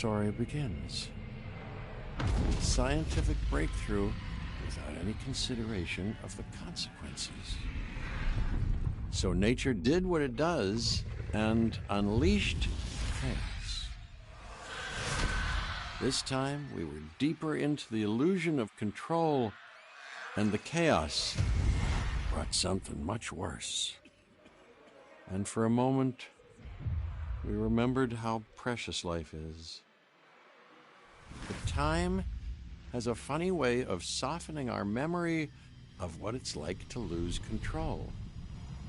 story begins. Scientific breakthrough without any consideration of the consequences. So nature did what it does and unleashed chaos. This time, we were deeper into the illusion of control, and the chaos brought something much worse. And for a moment, we remembered how precious life is. But time has a funny way of softening our memory of what it's like to lose control.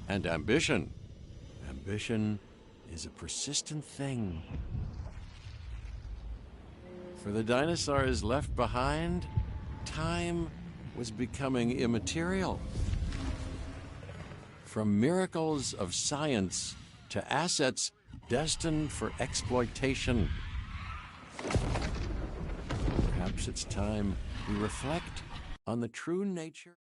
And ambition. Ambition is a persistent thing. For the dinosaurs left behind, time was becoming immaterial. From miracles of science to assets destined for exploitation. Perhaps it's time we reflect on the true nature.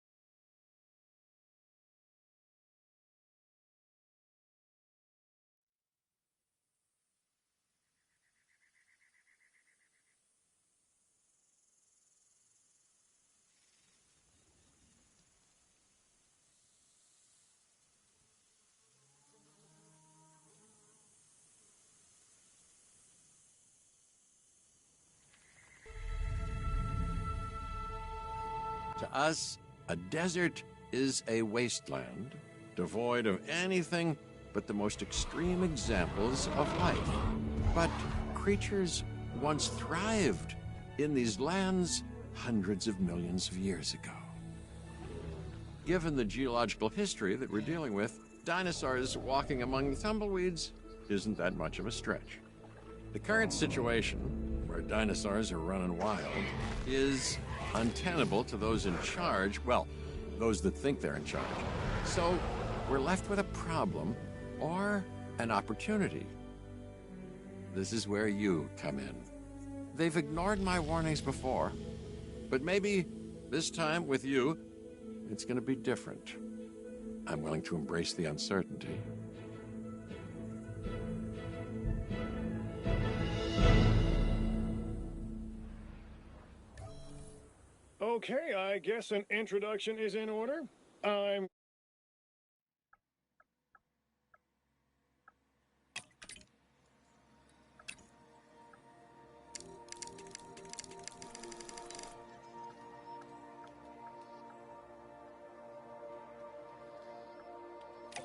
To us, a desert is a wasteland, devoid of anything but the most extreme examples of life. But creatures once thrived in these lands hundreds of millions of years ago. Given the geological history that we're dealing with, dinosaurs walking among the tumbleweeds isn't that much of a stretch. The current situation, where dinosaurs are running wild, is untenable to those in charge, well, those that think they're in charge. So we're left with a problem or an opportunity. This is where you come in. They've ignored my warnings before, but maybe this time with you, it's going to be different. I'm willing to embrace the uncertainty. Okay, I guess an introduction is in order. I'm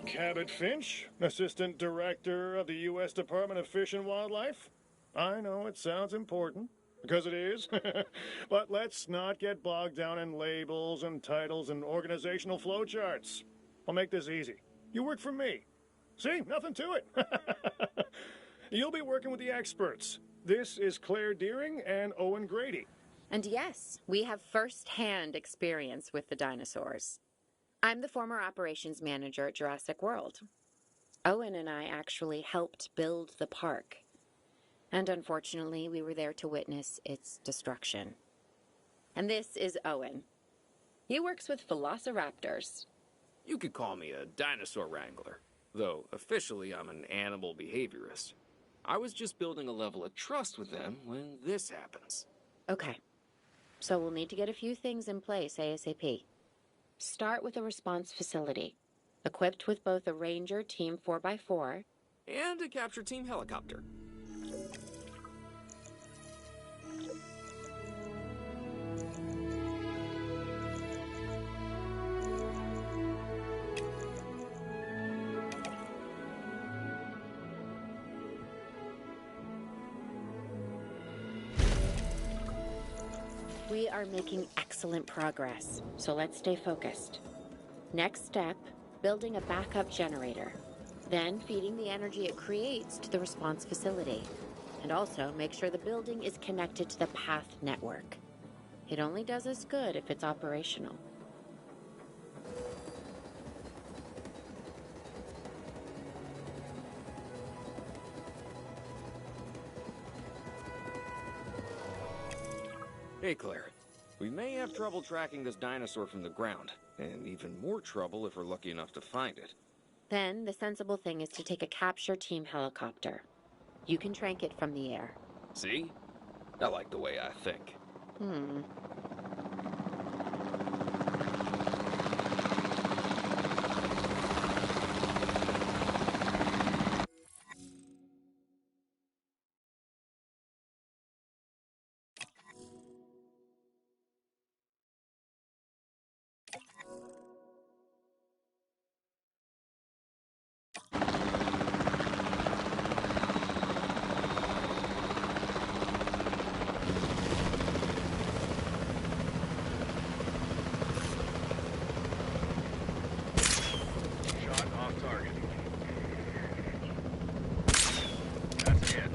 Cabot Finch, Assistant Director of the U.S. Department of Fish and Wildlife. I know it sounds important, because it is, but let's not get bogged down in labels and titles and organizational flowcharts. I'll make this easy. You work for me. See, nothing to it. You'll be working with the experts. This is Claire Deering and Owen Grady. And yes, we have first-hand experience with the dinosaurs. I'm the former operations manager at Jurassic World. Owen and I actually helped build the park. And unfortunately, we were there to witness its destruction. And this is Owen. He works with velociraptors. You could call me a dinosaur wrangler, though officially I'm an animal behaviorist. I was just building a level of trust with them when this happens. Okay. So we'll need to get a few things in place ASAP. Start with a response facility, equipped with both a Ranger Team 4x4 and a capture team helicopter. We are making excellent progress, so let's stay focused. Next step, building a backup generator. Then feeding the energy it creates to the response facility. And also make sure the building is connected to the path network. It only does us good if it's operational. Hey, Claire. We may have trouble tracking this dinosaur from the ground, and even more trouble if we're lucky enough to find it. Then the sensible thing is to take a capture team helicopter. You can trank it from the air. See? I like the way I think. Shot off target. That's a hit.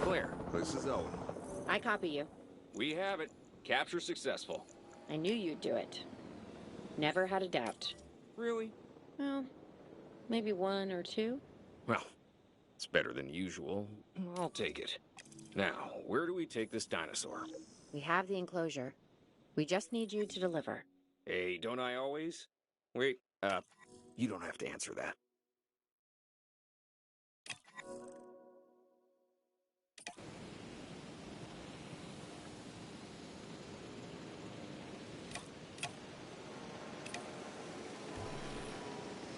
Claire, this is Owen. I copy you. We have it. Capture successful. I knew you'd do it. Never had a doubt. Really? Well, maybe one or two. Well, it's better than usual. I'll take it. Now, where do we take this dinosaur? We have the enclosure. We just need you to deliver. Hey, don't I always? Wait, you don't have to answer that.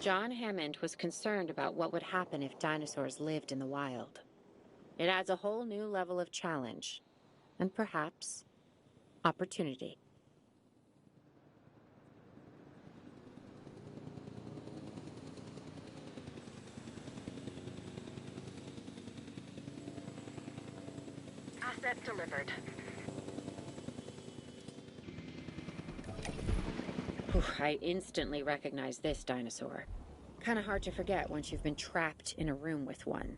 John Hammond was concerned about what would happen if dinosaurs lived in the wild. It adds a whole new level of challenge, and perhaps opportunity. Asset delivered. I instantly recognize this dinosaur. Kind of hard to forget once you've been trapped in a room with one.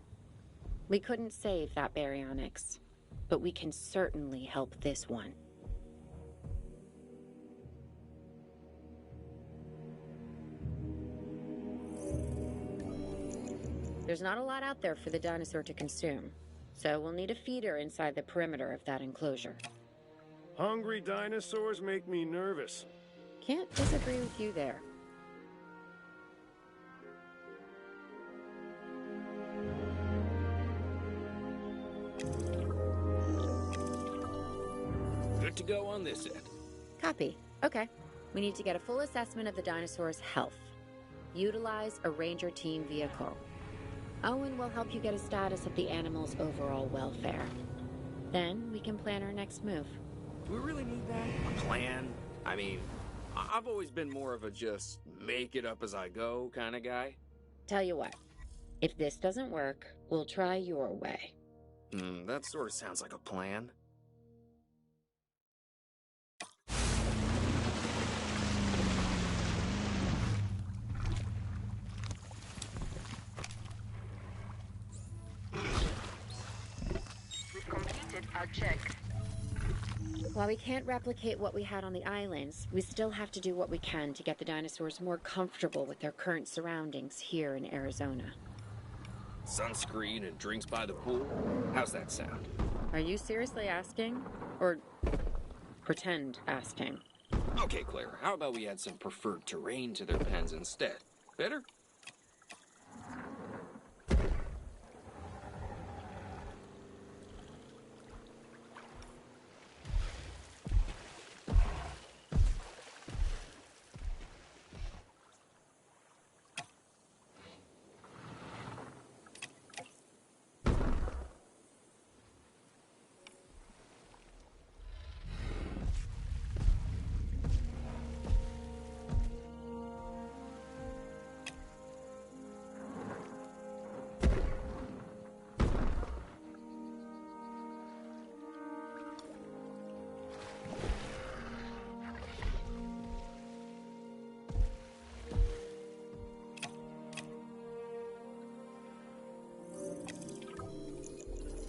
We couldn't save that baryonyx, but we can certainly help this one. There's not a lot out there for the dinosaur to consume, so we'll need a feeder inside the perimeter of that enclosure. Hungry dinosaurs make me nervous. Can't disagree with you there. Good to go on this end. Copy. Okay. We need to get a full assessment of the dinosaur's health. Utilize a ranger team vehicle. Owen will help you get a status of the animal's overall welfare. Then we can plan our next move. Do we really need that? A plan? I mean, I've always been more of a just make it up as I go kind of guy. Tell you what, if this doesn't work, we'll try your way. That sort of sounds like a plan. We've completed our check. While we can't replicate what we had on the islands, we still have to do what we can to get the dinosaurs more comfortable with their current surroundings here in Arizona. Sunscreen and drinks by the pool? How's that sound? Are you seriously asking? Or pretend asking? Okay, Claire, how about we add some preferred terrain to their pens instead? Better?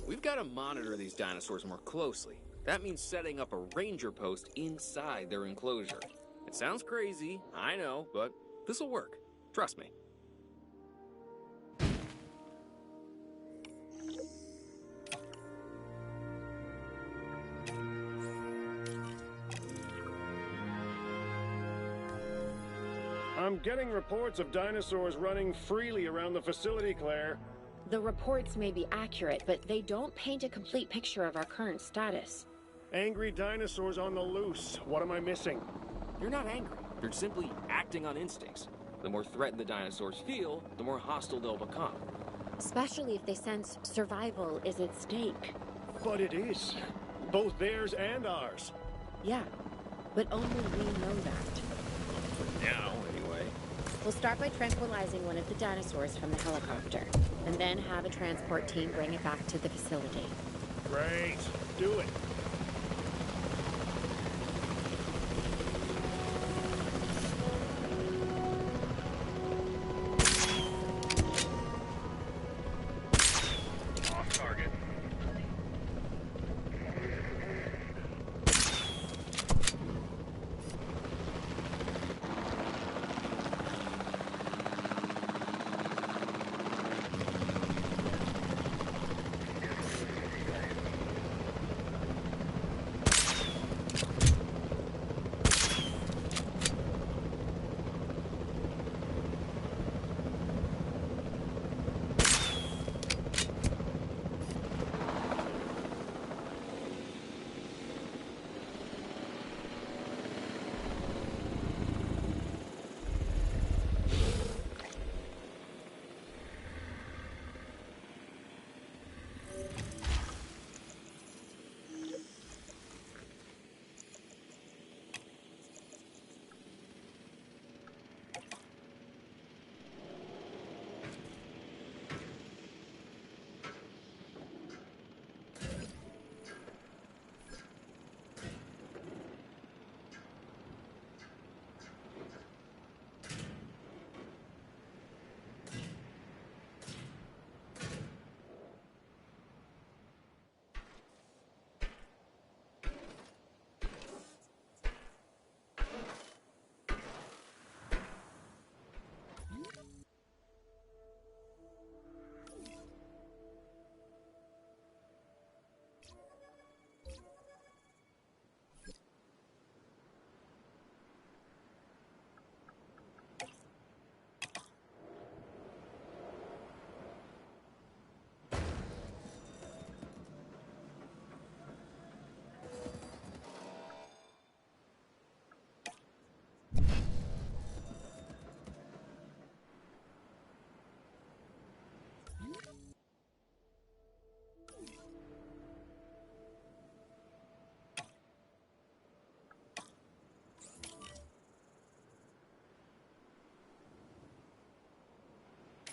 We've got to monitor these dinosaurs more closely. That means setting up a ranger post inside their enclosure. It sounds crazy, I know, but this'll work. Trust me. I'm getting reports of dinosaurs running freely around the facility, Claire. The reports may be accurate, but they don't paint a complete picture of our current status. Angry dinosaurs on the loose. What am I missing? You're not angry. You're simply acting on instincts. The more threatened the dinosaurs feel, the more hostile they'll become. Especially if they sense survival is at stake. But it is. Both theirs and ours. Yeah, but only we know that. For now, anyway. We'll start by tranquilizing one of the dinosaurs from the helicopter, and then have a transport team bring it back to the facility. Great. Do it. Off target.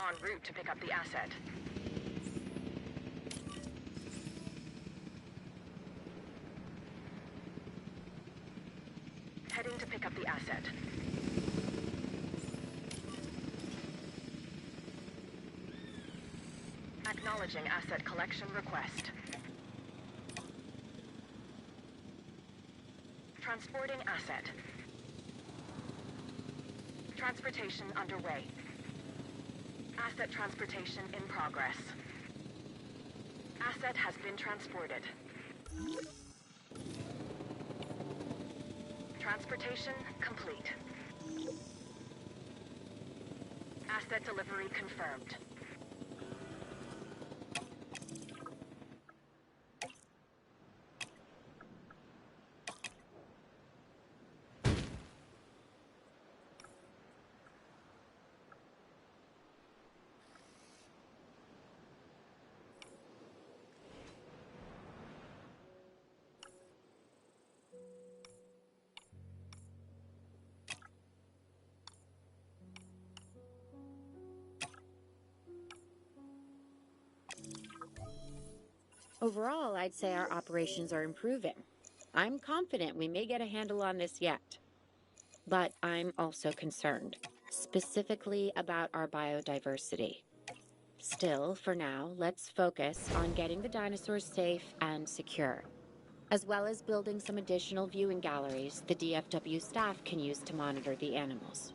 En route to pick up the asset. Heading to pick up the asset. Acknowledging asset collection request. Transporting asset. Transportation underway. Asset transportation in progress. Asset has been transported. Transportation complete. Asset delivery confirmed. Overall, I'd say our operations are improving. I'm confident we may get a handle on this yet. But I'm also concerned, specifically about our biodiversity. Still, for now, let's focus on getting the dinosaurs safe and secure, as well as building some additional viewing galleries the DFW staff can use to monitor the animals.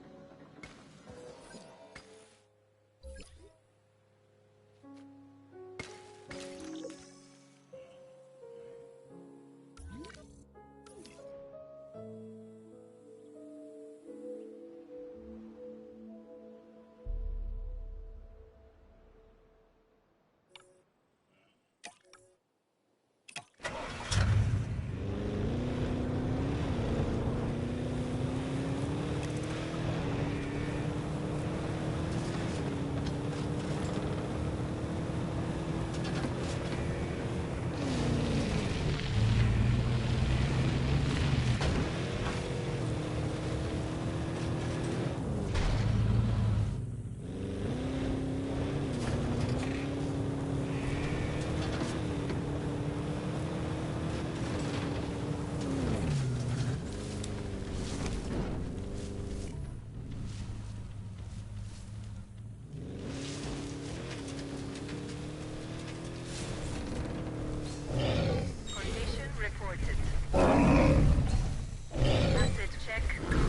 started. Asset check complete.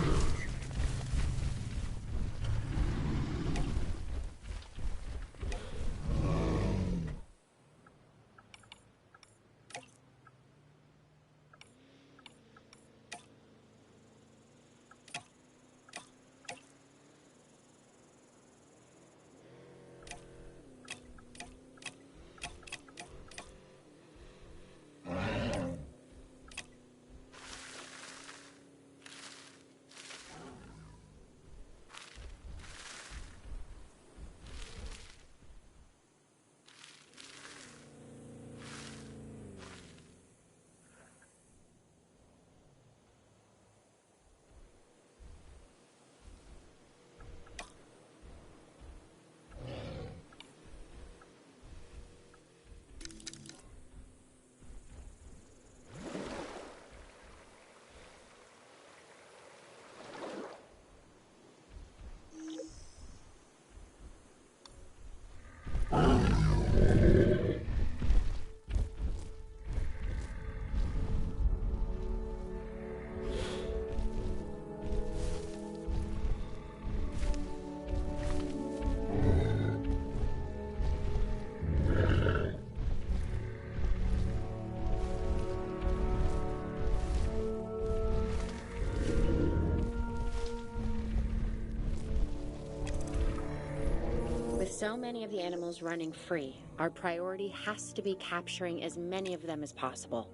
With so many of the animals running free, our priority has to be capturing as many of them as possible.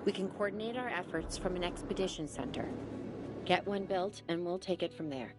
We can coordinate our efforts from an expedition center. Get one built, and we'll take it from there.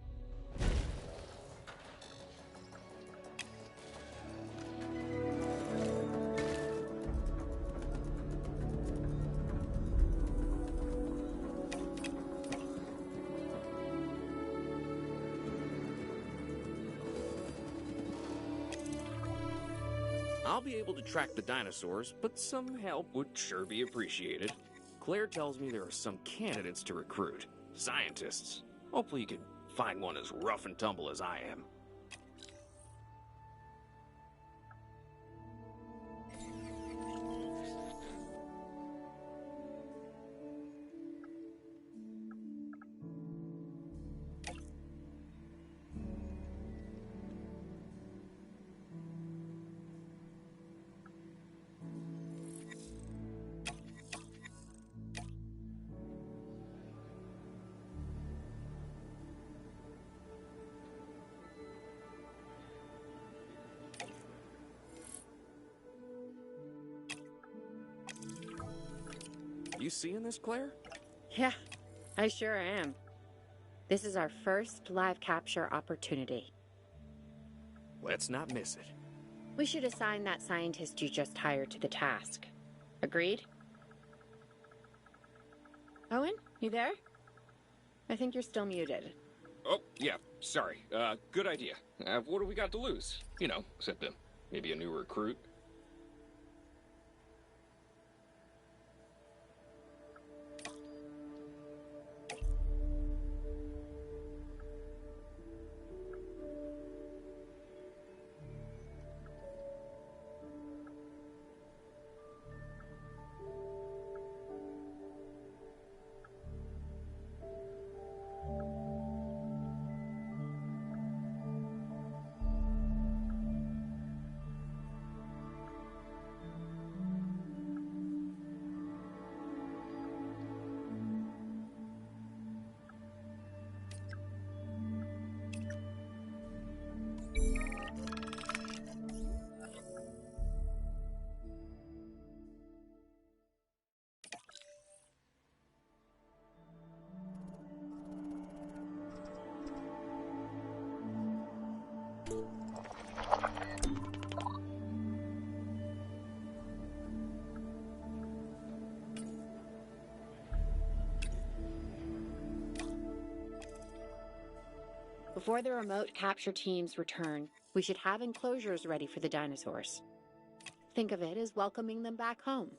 I'll be able to track the dinosaurs, but some help would sure be appreciated. Claire tells me there are some candidates to recruit. Scientists. Hopefully you can find one as rough and tumble as I am. You seeing this, Claire? Yeah, I sure am. This is our first live capture opportunity. Let's not miss it. We should assign that scientist you just hired to the task. Agreed? Owen, you there? I think you're still muted. Oh, yeah, sorry. Good idea. What do we got to lose? You know, except maybe a new recruit. Before the remote capture teams return, we should have enclosures ready for the dinosaurs. Think of it as welcoming them back home.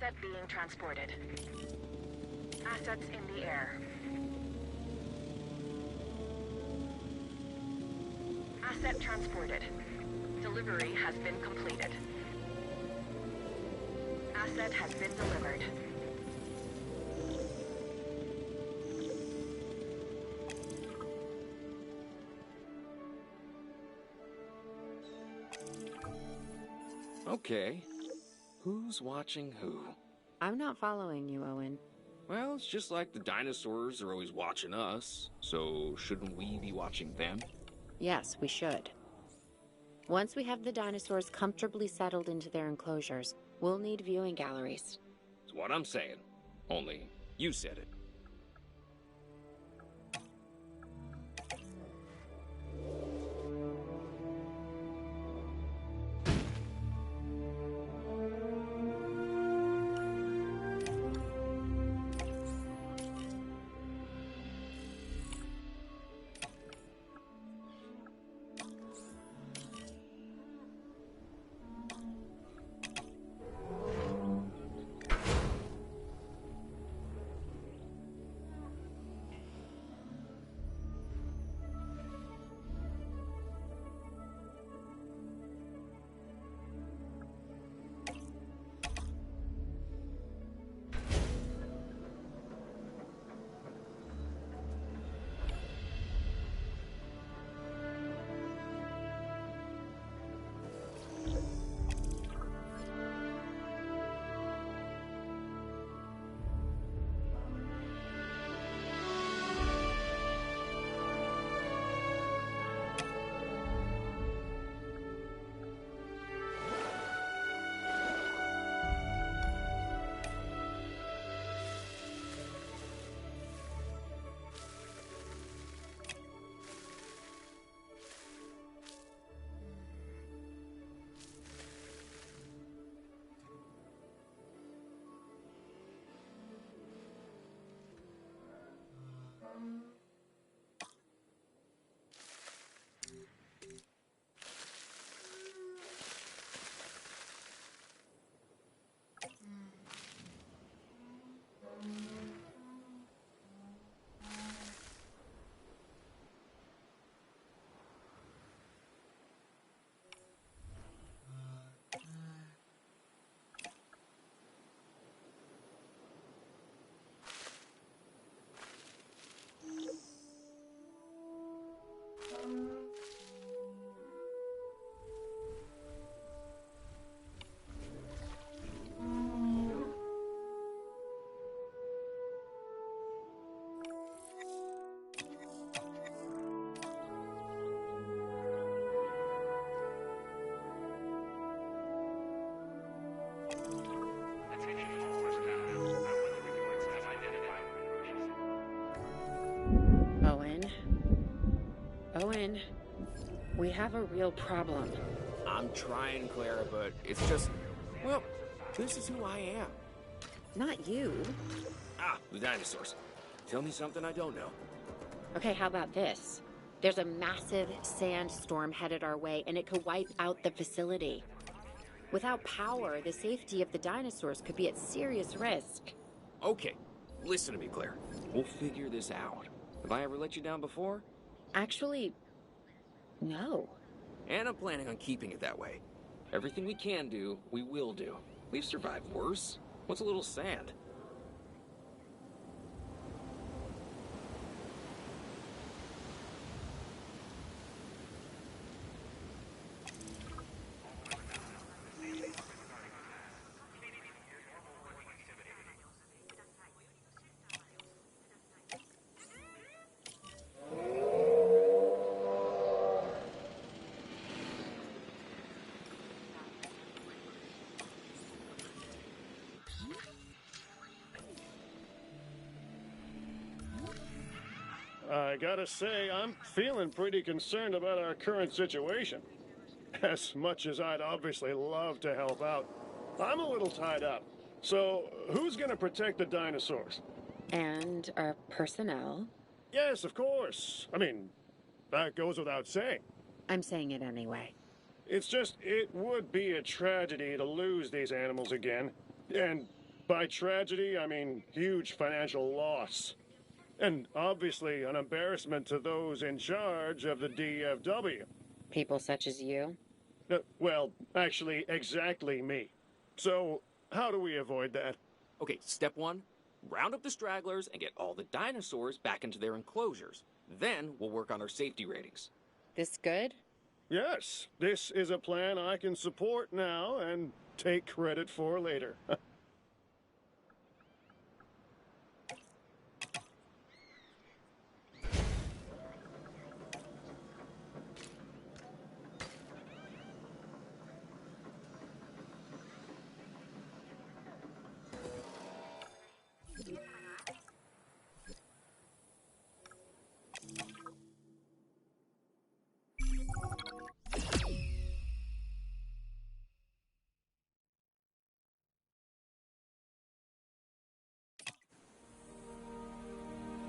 Asset being transported. Assets in the air. Asset transported. Delivery has been completed. Asset has been delivered. Okay. Who's watching who? I'm not following you, Owen. Well, it's just like the dinosaurs are always watching us, so shouldn't we be watching them? Yes, we should. Once we have the dinosaurs comfortably settled into their enclosures, we'll need viewing galleries. It's what I'm saying. Only, you said it. Owen, we have a real problem. I'm trying, Clara, but it's just... Well, this is who I am. Not you. Ah, the dinosaurs. Tell me something I don't know. Okay, how about this? There's a massive sandstorm headed our way, and it could wipe out the facility. Without power, the safety of the dinosaurs could be at serious risk. Okay, listen to me, Claire. We'll figure this out. Have I ever let you down before? Actually, no. And I'm planning on keeping it that way. Everything we can do, we will do. We've survived worse. What's a little sand? I gotta say, I'm feeling pretty concerned about our current situation. As much as I'd obviously love to help out, I'm a little tied up. So, who's gonna protect the dinosaurs? And our personnel. Yes, of course. I mean, that goes without saying. I'm saying it anyway. It's just, it would be a tragedy to lose these animals again. And By tragedy, I mean huge financial loss. And obviously an embarrassment to those in charge of the DFW. People such as you? Well, actually, exactly me. So, how do we avoid that? Okay, step one, round up the stragglers and get all the dinosaurs back into their enclosures. Then we'll work on our safety ratings. This good? Yes, this is a plan I can support now and take credit for later.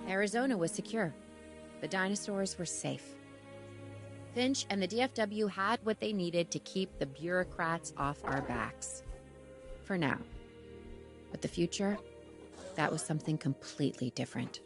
Arizona was secure. The dinosaurs were safe. Finch and the DFW had what they needed to keep the bureaucrats off our backs. For now. But the future, that was something completely different.